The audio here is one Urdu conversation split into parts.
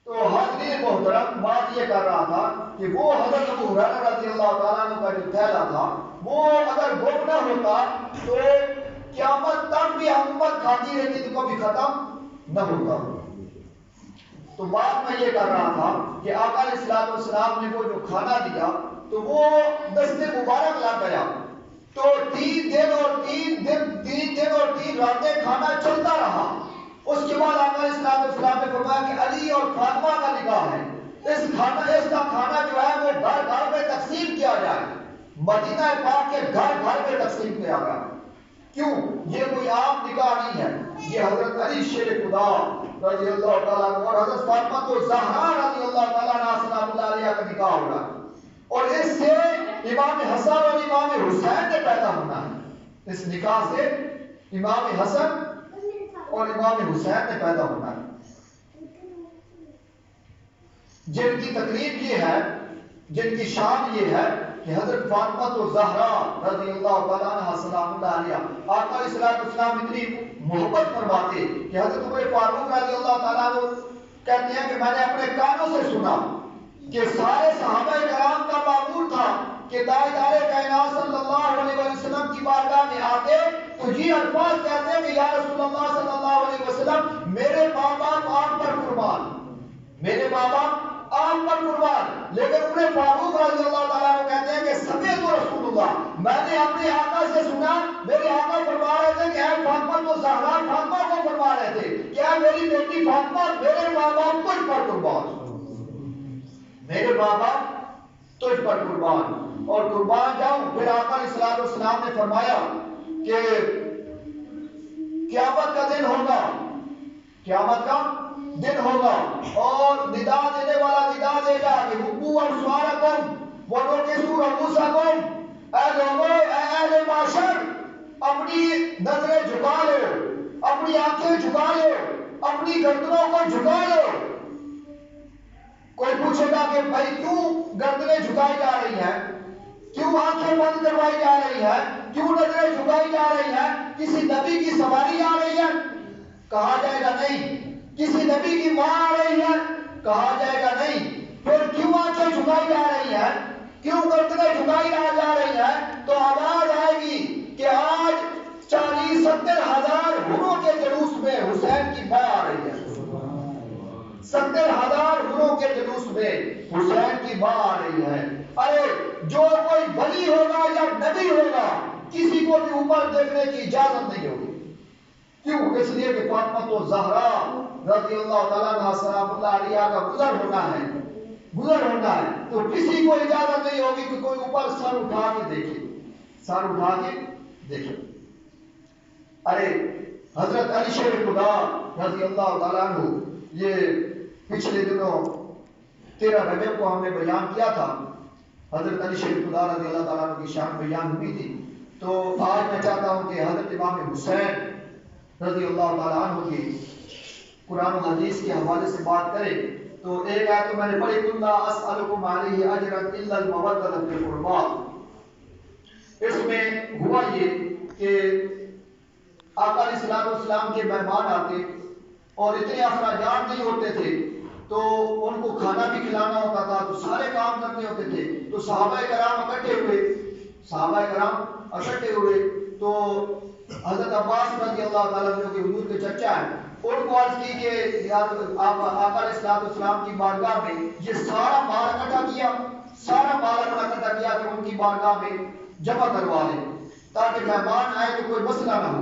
تو حاضرین محترم بات یہ کر رہا تھا کہ وہ حضرت ابو ہریرہ رضی اللہ تعالیٰ عنہ کا جو تھیلا تھا وہ اگر گم نہ ہوتا تو قیامت تک بھی امت کھاتی رہتی تو کبھی ختم نہ ہوتا. تو بات میں یہ کر رہا تھا کہ آقا علیہ السلام نے وہ جو کھانا دیا تو وہ دست مبارک لگ گیا. تو 3 دن اور 3 راتیں کھانا چلتا رہا. اس کے بعد آقا علیہ السلام نے فرمایا کہ علی اور فاطمہ کا نکاح ہے, اس کا کھانا جو ہے وہ گھر گھر میں تقسیم کیا جائے. مدینہ پاک کے گھر گھر میں تقسیم کیا گیا. کیوں؟ یہ کوئی عام نکاح نہیں ہے, یہ حضرت علی شیر خدا رضی اللہ تعالیٰ عنہ اور حضرت فاطمہ زہرا رضی اللہ تعالیٰ عنہ سلام اللہ علیہ کا نکاح ہو رہا ہے. اور اس سے امام حسن اور امام حسین نے پیدا ہونا ہے. اس نکاح سے امام حسن اور امام حسین نے پیدا ہونا ہے, جن کی تقریب یہ ہے, جن کی شان یہ ہے کہ حضرت فاطمہ زہرا رضی اللہ تعالیٰ عنہ سلام اللہ علیہ آقا علیہ السلام اتنی محبت فرماتے کہ حضرت عمر فاروق رضی اللہ تعالیٰ عنہ کہتے ہیں کہ میں نے اپنے کانوں سے سنا کہ سارے صحابہ کرام کا معمول تھا کہ تاجدار کائنات صلی اللہ علیہ وسلم کی بارگاہ میں آتے تو یہ الفاظ کہتے ہیں کہ یا رسول اللہ صلی اللہ علیہ وسلم میرے ماں باپ آپ پر قربان, میرے ماں باپ آپ پر قربان. لیکن عمر فاروق رضی اللہ تعالیٰ عنہ کہتے ہیں کہ سمیعت رسول اللہ, میں نے اپنے آقا سے سنا, میرے آقا فرما رہے تھے کہ اے فاطمہ زہرا, فاطمہ کو فرما رہے تھے کہ اے میری بیٹی فاطمہ میرے ماں باپ تجھ پر قربان, میرے ماں باپ تجھ پر قربان اور قربان جاؤں. پھر آقا علیہ السلام نے فرمایا کہ قیامت کا دن ہوگا, قیامت کا دن ہوگا اور ندا دینے والا ندا دے گا کہ حبو ابصارکم ونکسوا رؤوسکم, اے لوگوں, اے اہل معاشر, اپنی نظریں جھکا لو, اپنی آنکھیں جھکا لو, اپنی گردنوں کو جھکا لو. کوئی پوچھے گا کہ بھائی کیوں گردنیں جھکائی جا رہی ہیں, کیوں آنکھیں بند کروائی جا رہی ہیں, کیوں نظریں جھکائی جا رہی ہیں؟ کسی نبی کی سواری آ رہی ہے؟ کہا جائے گا نہیں. کسی نبی کی ماں آ رہی ہے؟ کہا جائے گا نہیں. پھر کیوں آنکھیں جھکائی جا رہی ہیں, کیوں گردنیں جھکائی جا رہی ہیں؟ تو آواز آئے گی کہ آج 40-70 ہزار حوروں کے جلوس میں حسین کی ماں آ رہی ہے. 70 ہزار حوروں کے جلوس میں حسین کی ماں آ رہی ہے. ارے جو کوئی ولی ہوگا یا نبی ہوگا کسی کو بھی اوپر دیکھنے کی اجازت نہیں ہوگی. کیوں؟ اس لیے کہ فاطمہ زہرا رضی اللہ تعالیٰ عنہ سلام اللہ علیہ کا گزر ہونا ہے, تو کسی کو اجازت نہیں ہوگی کہ کوئی اوپر سر اٹھا کے دیکھے. ارے حضرت علی شیر خدا رضی اللہ تعالیٰ عنہ, یہ پچھلے دنوں 13 رجب کو ہم نے بیان کیا تھا, حضرت علی شیر خدا رضی اللہ تعالیٰ عنہ کی شان بیان ہوئی تھی. تو آج میں چاہتا ہوں کہ حضرت امام حسین رضی اللہ تعالیٰ عنہ کی قرآن و حدیث کے حوالے سے بات کریں. تو ایک آیت تو میں نے پڑھی, قُل لَا أَسْأَلُكُمْ عَلَيْهِ أَجْرًا إِلَّا الْمَوَدَّةَ فِي الْقُرْبَى. اس میں ہوا یہ کہ آقا علیہ السلام کے مہمان آتے اور اتنے اخراجات نہیں ہوتے تھے تو ان کو کھانا بھی کھلانا ہوتا تھا, تو سارے کام کرنے ہوتے تھے. تو صحابہ کرام اکٹھے ہوئے تو حضرت عباس رضی اللہ تعالیٰ عنہ کے حضور کے چچا ہیں, ان کو عرض کی کہ آقا علیہ السلام کی بارگاہ میں یہ سارا مال اکٹھا کیا کہ ان کی بارگاہ میں جمع کروا لیں تاکہ مہمان آئے تو کوئی مسئلہ نہ ہو.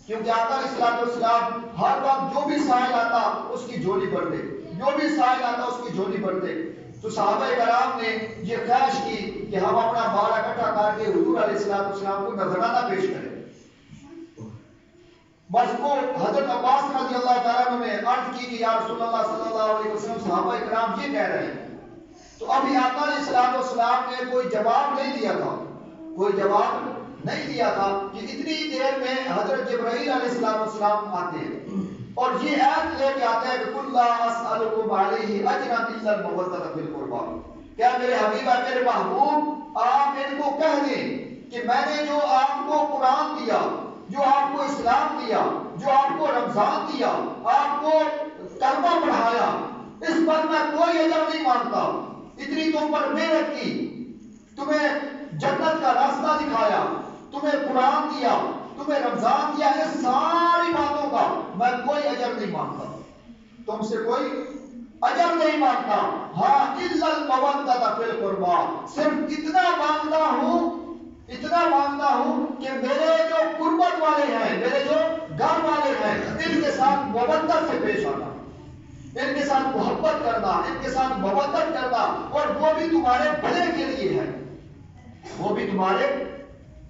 کیونکہ آقا علیہ السلام ہر وقت جو بھی سائل آتا اس کی جھولی بھرتے, تو صحابہ کرام نے یہ خواہش کی کہ ہم اپنا مال اکٹھا کر کے حضور علیہ السلام کو نذرانہ پیش کریں. بس وہ حضرت عباس رضی اللہ تعالیٰ عنہ نے عرض کی کہ یا رسول اللہ صلی اللہ علیہ وسلم صحابہ کرام یہ کہہ رہے ہیں. تو ابھی آقا علیہ السلام نے کوئی جواب نہیں دیا تھا کہ اتنی دیر میں حضرت جبرائیل علیہ السلام آتے ہیں اور یہ آیت لے کے آتے ہیں کہ قُل لَا أَسْأَلُكُمْ عَلَيْهِ أَجْرًا إِلَّا الْمَوَدَّةَ فِي الْقُرْبَى. کیا میرے حبیب ہے, میرے محبوب, آپ ان کو کہہ دیں کہ میں نے جو آپ کو قرآن دیا, جو آپ کو اسلام دیا, جو آپ کو رمضان دیا, آپ کو کلمہ پڑھایا, پر میں کوئی اجر نہیں مانگتا. اتنی تم پر محنت کی, تمہیں جنت کا راستہ دکھایا, تمہیں قرآن دیا, تمہیں رمضان دیا, اس ساری باتوں کا میں کوئی اجر نہیں مانگتا, تم سے کوئی اجر نہیں مانگتا. ہاں الا المودۃ فی القربى, صرف اتنا مانگتا ہوں کہ میرے جو قربت والے ہیں, میرے جو گھر والے ہیں, ان کے ساتھ مودت سے پیش آنا, ان کے ساتھ محبت کرنا, ان کے ساتھ مودت کرنا, اور وہ بھی تمہارے بھلے کے لیے ہے, وہ بھی تمہارے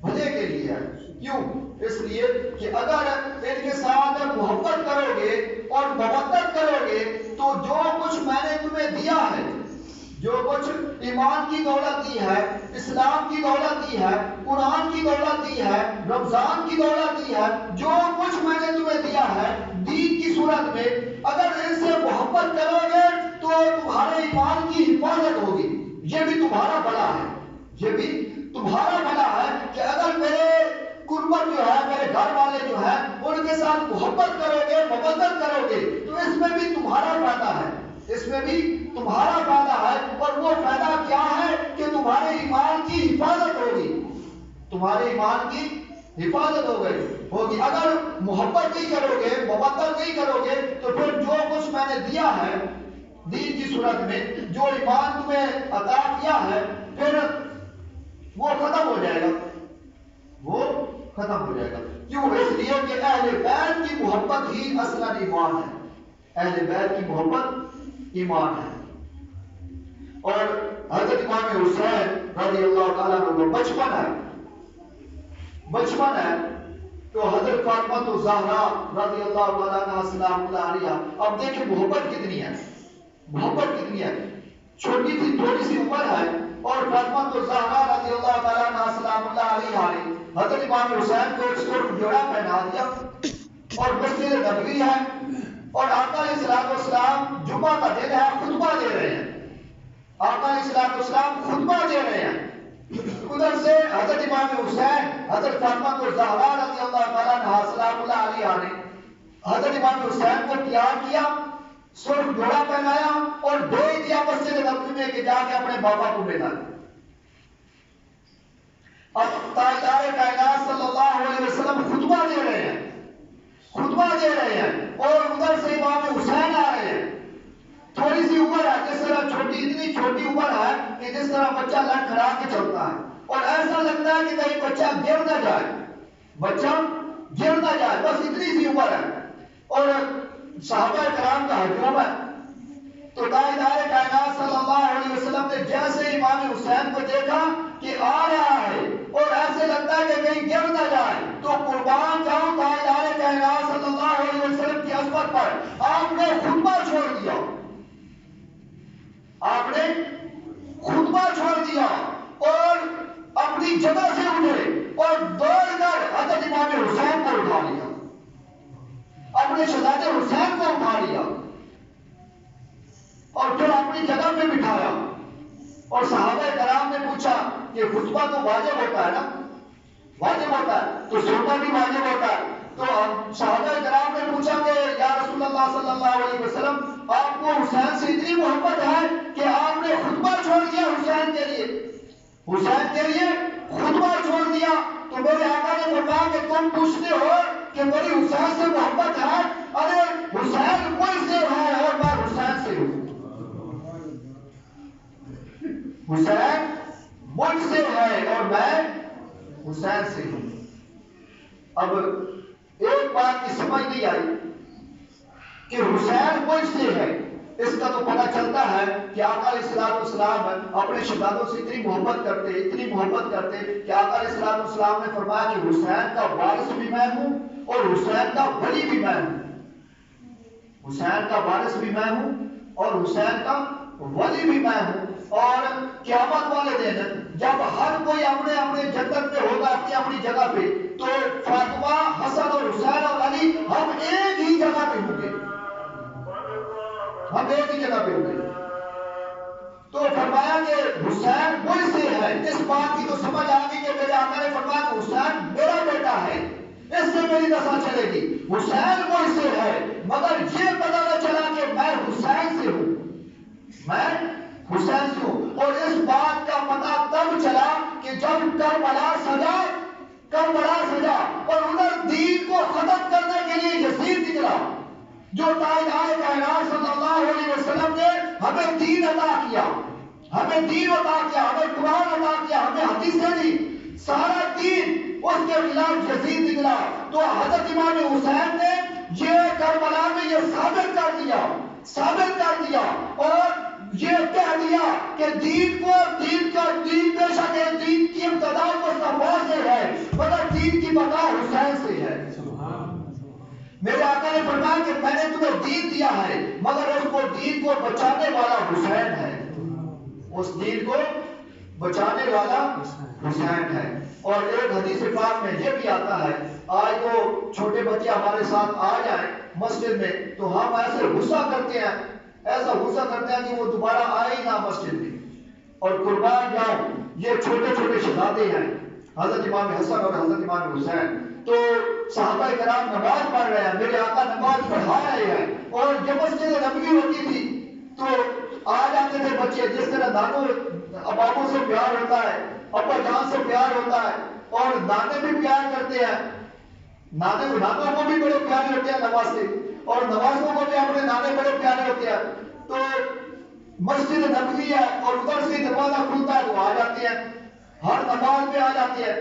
بھلے کے لیے ہے. کیوں؟ اس لیے کہ اگر ان کے ساتھ محبت کرو گے اور مودت کرو گے تو جو کچھ میں نے تمہیں دیا ہے, جو کچھ ایمان کی دولت دی ہے, اسلام کی دولت دی ہے, قرآن کی دولت دی ہے, رمضان کی دولت دی ہے, جو کچھ میں نے تمہیں دیا ہے دین کی صورت میں, اگر ان سے محبت کرو گے تو تمہارے ایمان کی حفاظت ہوگی. یہ بھی تمہارا بھلا ہے, یہ بھی تمہارا بھلا ہے کہ اگر میرے قربت جو ہے, میرے گھر والے جو ہیں, ان کے ساتھ محبت کرو گے, مودت کرو گے, تو اس میں بھی تمہارا فائدہ ہے, اس میں بھی تمہارا فائدہ ہے. اور وہ فائدہ کیا ہے کہ تمہارے ایمان کی حفاظت ہوگی, تمہارے ایمان کی حفاظت ہوگی. اگر محبت نہیں کرو گے, مودت نہیں کرو گے, تو پھر جو کچھ میں نے دیا ہے دین کی صورت میں, جو ایمان تمہیں عطا کیا ہے, پھر وہ ختم ہو جائے گا, وہ ختم ہو جائے گا. کیوں؟ اس لیے کہ اہل بیت کی محبت ہی اصل ایمان ہے, اہل بیت کی محبت ایمان ہے. اور حضرت امام حسین رضی اللہ تعالیٰ عنہ بچپن ہے تو حضرت فاطمہ الزہرا رضی اللہ تعالیٰ عنہ سلام اللہ علیہ, اب دیکھیں محبت کتنی ہے, محبت کتنی ہے. چھوٹی سی تھوڑی سی عمر ہے اور فاطمہ الزہرا رضی اللہ تعالیٰ عنہ سلام اللہ علیہ نے حضرت امام حسین کو ایک سرخ جوڑا پہنا دیا, اور مسجد نبوی ہے, اور آقا علیہ السلام جمعہ کا دن ہے, خطبہ دے رہے ہیں, آقا علیہ السلام خطبہ دے رہے ہیں. ادھر سے حضرت امام حسین حضرت فاطمہ الزہرا رضی اللہ تعالیٰ عنہ سلام اللہ علیہ نے حضرت امام حسین کو تیار کیا, سرخ جوڑا پہنایا اور بھیج دیا مسجد نبوی میں کہ جا کے اپنے بابا کو ملا. اب تاجدار کائنات صلی اللہ علیہ وسلم خطبہ دے رہے ہیں, اور ادھر سے امام حسین آ رہے ہیں. تھوڑی سی عمر ہے, جس طرح اتنی چھوٹی عمر ہے کہ جس طرح بچہ لڑکھڑا کے چلتا ہے, اور ایسا لگتا ہے کہ کہیں بچہ گر نہ جائے, بس اتنی سی عمر ہے, اور صحابہ کرام کا ہجوم ہے. تو تاجدار کائنات صلی اللہ علیہ وسلم نے جیسے امام حسین کو دیکھا کہ آ رہا ہے اور ایسے لگتا ہے کہ کہیں گر نہ جائے, تو قربان جاؤں تاجدار کائنات صلی اللہ علیہ وسلم کی عظمت پر, آپ نے خطبہ چھوڑ دیا, آپ نے خطبہ چھوڑ دیا اور اپنی جگہ سے اٹھے اور دوڑ کر حضرت امام حسین کو اٹھا لیا, اپنے شہزادے حسین کو اٹھا لیا, اور پھر اپنی جگہ پہ بٹھایا. اور صحابہ کرام نے پوچھا کہ خطبہ تو واجب ہوتا ہے نا, واجب ہوتا ہے تو سننا بھی واجب ہوتا ہے. تو صحابہ کرام نے پوچھا کہ یا رسول اللہ صلی اللہ علیہ وسلم, آپ کو حسین سے اتنی محبت ہے کہ آپ نے خطبہ چھوڑ دیا حسین کے لیے خطبہ چھوڑ دیا. تو میرے آقا نے فرمایا کہ تم پوچھتے ہو کہ میری حسین سے محبت ہے, ارے حسین مجھ سے ہے اور میں حسین سے ہوں, حسین مجھ سے ہے اور میں حسین سے ہوں. اب ایک بات کی سمجھ نہیں آئی کہ حسین مجھ سے ہے, اس کا تو پتہ چلتا ہے کہ آقا علیہ السلام اپنے شہزادوں سے اتنی محبت کرتے کہ آقا علیہ السلام نے فرمایا کہ حسین کا وارث بھی میں ہوں اور حسین کا ولی بھی میں ہوں, حسین کا وارث بھی میں ہوں اور حسین کا ولی بھی میں ہوں. اور قیامت والے دن جب ہر کوئی اپنے جنت میں ہوگا اپنی جگہ پہ, تو فاطمہ, حسن اور حسین اور علی ہم ایک ہی جگہ پہ ہوں گے, تو فرمایا کہ حسین مجھ سے ہے. اس بات کی تو سمجھ آ گئی کہ میرے آقا نے فرمایا کہ حسین میرا بیٹا ہے, اس سے میری نسل چلے گی. حسین مجھ سے ہے, مگر یہ پتہ نہ چلا کہ میں حسین سے ہوں. میں حسین سے ہوں. اور اس بات کا پتہ تب چلا کہ جب کربلا سجا اور ادھر دین کو ختم کرنے کے لیے یزید نکلا جو تاجدار کائنات صلی اللہ علیہ وسلم نے ہمیں دین عطا کیا, ہمیں قرآن عطا کیا, ہمیں حدیثیں دی, سارا دین اس کے خلاف یزید نکلا. تو حضرت امام حسین نے یہ کربلا میں یہ ثابت کر دیا اور یہ کہہ دیا کہ دین بے شک ہے, دین کی ابتدا مصطفیٰ سے ہے مگر دین کی بقا حسین سے ہے. میرے آقا نے فرمایا کہ میں نے تمہیں دین دیا ہے مگر اس کو دین کو بچانے والا حسین ہے, اس دین کو بچانے والا حسین ہے. اور ایک حدیث پاک میں یہ بھی آتا ہے, آج تو چھوٹے بچے ہمارے ساتھ آ جائیں مسجد میں تو ہم ایسے غصہ کرتے ہیں کہ وہ دوبارہ آئے ہی نہ مسجد میں, اور قربان جاؤں یہ چھوٹے چھوٹے شہزادے ہیں حضرت امام حسن اور حضرت امام حسین. تو صحابہ کرام نماز پڑھ رہے ہیں, میرے آقا نماز پڑھا رہے ہیں, اور جب مسجد نبوی ہوتی تھی تو آ جاتے تھے بچے, جس طرح نانوں ابابوں سے پیار ہوتا ہے, ابا جان سے پیار ہوتا ہے, اور نانے بھی پیار کرتے ہیں, نانوں کو بھی بڑے پیارے ہوتے ہیں نواز سے, اور نوازوں کو بھی اپنے نانے بڑے پیارے ہوتے ہیں. تو مسجد نبوی ہے اور ادھر سے دروازہ کھلتا ہے تو آ جاتے ہیں, ہر نماز میں آ جاتے ہیں.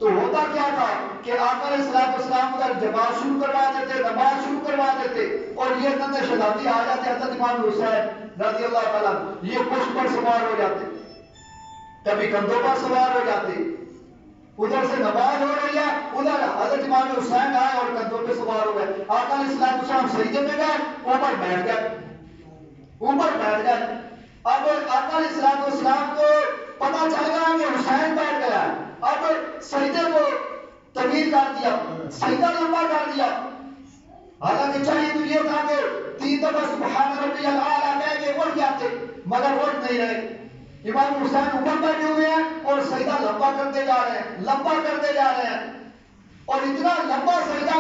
تو ہوتا کیا تھا کہ آقا علیہ الصلوۃ والسلام ادھر جماعت شروع کروا دیتے, نماز شروع کروا دیتے, اور یہ ننھے شہزادے آ جاتے حضرت امام حسین رضی اللہ تعالیٰ, یہ پشت پر سوار ہو جاتے, کبھی کندھوں پر سوار ہو جاتے, ادھر سے نماز ہو رہی ہے, ادھر حضرت امام حسین آئے اور کندھوں پہ سوار ہو گئے. آقا علیہ الصلوۃ والسلام سجدے میں گئے, اوپر بیٹھ گئے. اب آقا علیہ الصلوۃ والسلام کو پتہ چل گیا کہ حسین بیٹھ گیا ہے. اب سجدے کو طویل کر دیا, سجدہ لمبا کر دیا. حالانکہ چاہیے تو یہ تھا کہ 3 دفعہ سبحان ربی الاعلیٰ کہہ کے اٹھ جاتے, مگر اٹھ نہیں رہے. امام حسین اوپر بیٹھے ہوئے ہیں اور سجدہ لمبا کرتے جا رہے ہیں, اور اتنا لمبا سجدہ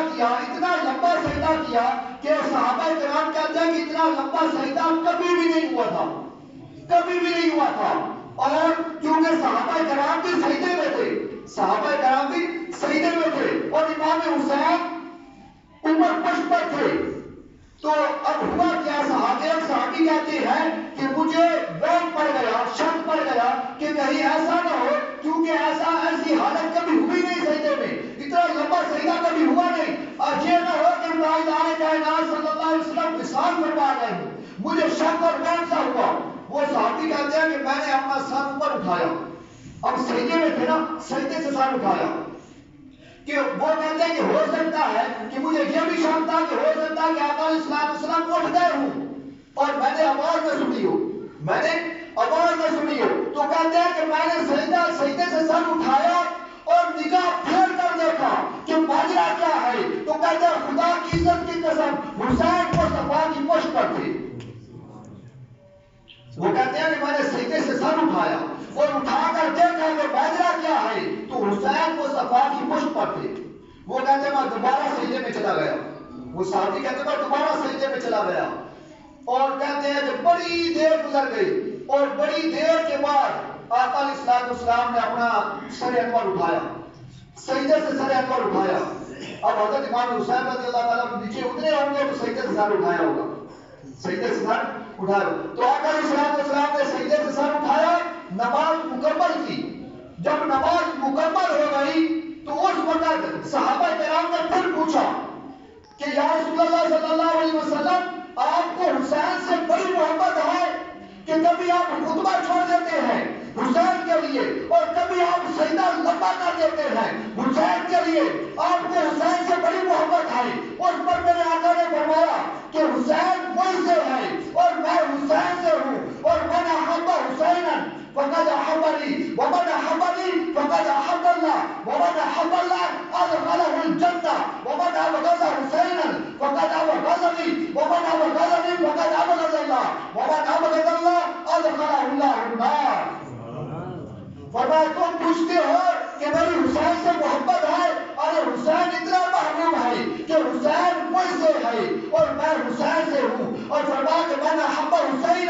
کیا کہ صحابہ کرام کہتے ہیں کہ اتنا لمبا سجدہ کبھی بھی نہیں ہوا تھا. اور کیونکہ صحابہ کرام بھی سجدے میں تھے اور امام حسین اوپر پشت پر تھے. تو اب ہوا کیا, صحابی کہتے ہیں کہ مجھے وہم پڑ گیا, شک پڑ گیا کہ کہیں ایسا نہ ہو, کیونکہ ایسی حالت کبھی ہوئی نہیں سجدے میں, اتنا لمبا سجدہ کبھی ہوا نہیں. اور یہ نہ ہو کہ تاجدار کائنات صلی اللہ علیہ وسلم وصال فرما گئے ہوں. مجھے شک اور وہم سا ہوا. وہ صحابی کہتے ہیں کہ میں نے اپنا سر اوپر اٹھایا, اب سجدے میں تھے نا, سجدے سے سر اٹھایا, کہ وہ کہتے ہیں کہ ہو سکتا ہے کہ مجھے یہ بھی شک تھا کہ ہو سکتا ہے کہ آقا علیہ الصلوۃ والسلام اٹھ گئے ہوں اور میں نے آواز نہ سنی ہو. تو کہتے ہیں کہ میں نے سجدے سے سر اٹھایا اور نگاہ پھیر کر دیکھا کہ ماجرا کیا ہے. تو کہتے ہیں خدا کی عزت کی قسم حسین مصطفیٰ کی پشت پر تھے. وہ کہتے ہیں کہ میں نے سجدے سے سر اٹھایا اور اٹھا کر دیکھا کہ ماجرا کیا ہے, تو حسین مصطفیٰ کی پشت پر تھے. وہ کہتے ہیں میں دوبارہ سجدے میں چلا گیا. وہ صحابی کہتے ہیں میں دوبارہ سجدے میں چلا گیا, اور کہتے ہیں کہ بڑی دیر گزر گئی, اور بڑی دیر کے بعد آقا علیہ الصلوۃ والسلام نے اپنا سر انور اٹھایا, سجدے سے سر انور اٹھایا. اب حضرت امام حسین رضی اللہ تعالیٰ نیچے اترے ہوں گے تو سجدے سے سر اٹھایا ہوگا, تو آقا علیہ الصلوۃ والسلام نے سجدے سے سر اٹھایا, نماز مکمل کی. جب نماز مکمل ہو گئی تو اس وقت صحابہ کرام نے پھر پوچھا کہ یا رسول اللہ صلی اللہ علیہ وسلم, آپ کو حسین سے بڑی محبت ہے کہ کبھی آپ خطبہ چھوڑ دیتے ہیں حسین کے لیے, اور کبھی آپ سجدہ لمبا کر دیتے ہیں حسین کے لیے, آپ کو حسین سے بڑی محبت ہے. اس پر میرے آقا نے فرمایا کہ حسین مجھ سے ہے اور میں حسین سے ہوں, اور من احب حسینا فقد احبنی ومن احبنی فقد احب اللہ ومن احب اللہ ادخلہ الجنہ ومن ابغض حسینا فقد ابغضنی ومن ابغضنی فقد ابغض اللہ ومن ابغض اللہ ادخلہ اللہ النار. فرمایا تم پوچھتے ہو کہ میری حسین سے محبت ہے, اور حسین اتنا محبوب ہے کہ حسین مجھ سے ہے اور میں حسین سے ہوں. اور فرمایا کہ میں نے حب حسین,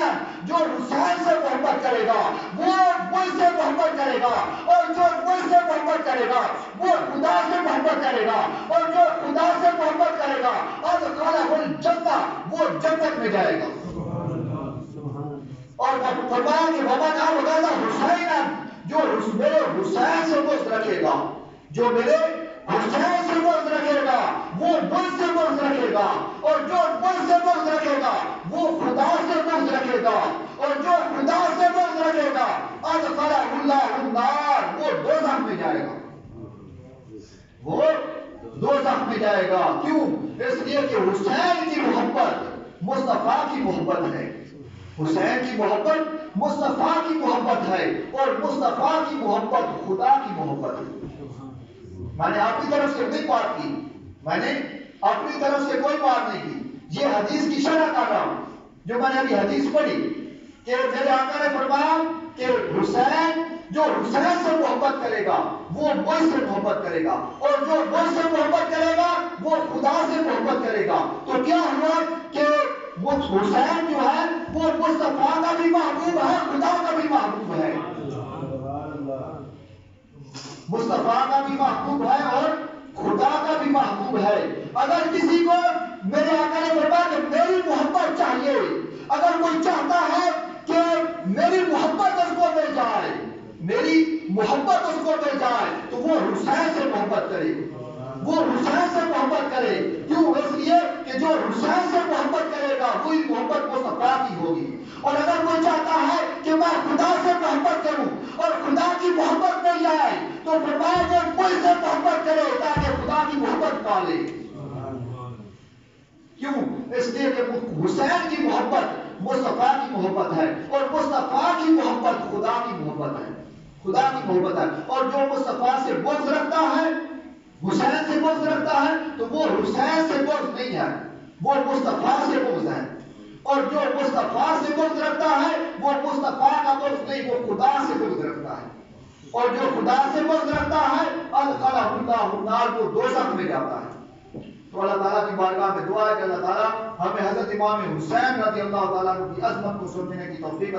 جو حسین سے محبت کرے گا وہ مجھ سے محبت کرے گا، اور جو مجھ سے محبت کرے گا وہ خدا سے محبت کرے گا، اور جو خدا سے محبت کرے گا ادخلہ الجنہ، وہ جنت میں جائے گا۔ اور فرمایا کہ ومن ابغض حسینا، جو میرے حسین سے بغض رکھے گا، جو میرے حسین سے بغض رکھے گا وہ مجھ سے بغض رکھے گا، اور جو مجھ سے بغض رکھے گا وہ خدا سے بغض رکھے گا، اور جو خدا سے بغض رکھے گا ادخلہ اللہ النار، وہ دوزخ میں جائے گا، وہ دوزخ میں جائے گا۔ کیوں؟ اس لیے کہ حسین کی محبت مصطفیٰ کی محبت ہے، حسین کی محبت مصطفیٰ کی محبت ہے، اور مصطفیٰ کی محبت خدا کی محبت ہے۔ میں نے اپنی طرف سے نہیں بات کی، میں نے اپنی طرف سے کوئی بات نہیں کی، یہ حدیث کی شرح کر رہا ہوں جو میں نے ابھی حدیث پڑھی کہ میرے آقا نے فرمایا کہ حسین، جو حسین سے محبت کرے گا وہ مجھ سے محبت کرے گا، اور جو مجھ سے محبت کرے گا وہ خدا سے محبت کرے گا۔ تو کیا ہوا کہ وہ حسین جو ہے وہ مصطفیٰ کا بھی محبوب ہے، خدا کا بھی محبوب ہے، مصطفیٰ کا بھی محبوب ہے اور خدا کا بھی محبوب ہے۔ اگر کسی کو میرے آقا نے فرمایا کہ میری محبت چاہیے، اگر کوئی چاہتا ہے کہ میری محبت اس کو مل جائے، میری محبت اس کو مل جائے، تو وہ حسین سے محبت کرے، وہ حسین سے محبت کرے۔ کیوں؟ اس لیے کہ جو حسین سے محبت کرے گا وہی محبت مصطفیٰ کی ہوگی۔ اور اگر کوئی چاہتا ہے کہ میں خدا سے محبت کروں اور خدا کی محبت مل جائے تو فرمایا کہ مجھ سے محبت کرے تاکہ خدا کی محبت پالے۔ کیوں؟ اس لیے کہ حسین کی محبت مصطفیٰ کی محبت ہے، اور مصطفیٰ کی محبت خدا کی محبت ہے، خدا کی محبت ہے۔ اور جو مصطفیٰ سے بغض رکھتا ہے، حسین سے بغض رکھتا ہے، تو وہ حسین سے بغض نہیں ہے، وہ مصطفیٰ سے بغض ہے۔ اور جو مصطفیٰ سے بغض رکھتا ہے وہ مصطفیٰ کا بغض نہیں، وہ خدا سے بغض رکھتا ہے۔ اور جو خدا سے بغض رکھتا ہے ادخلہ اللہ النار، وہ دوزخ میں جاتا ہے۔ تو اللہ تعالیٰ کی بارگاہ میں دعا ہے کہ اللہ تعالیٰ ہمیں حضرت امام حسین رضی اللہ تعالیٰ عنہ کی عظمت کو سننے کی توفیق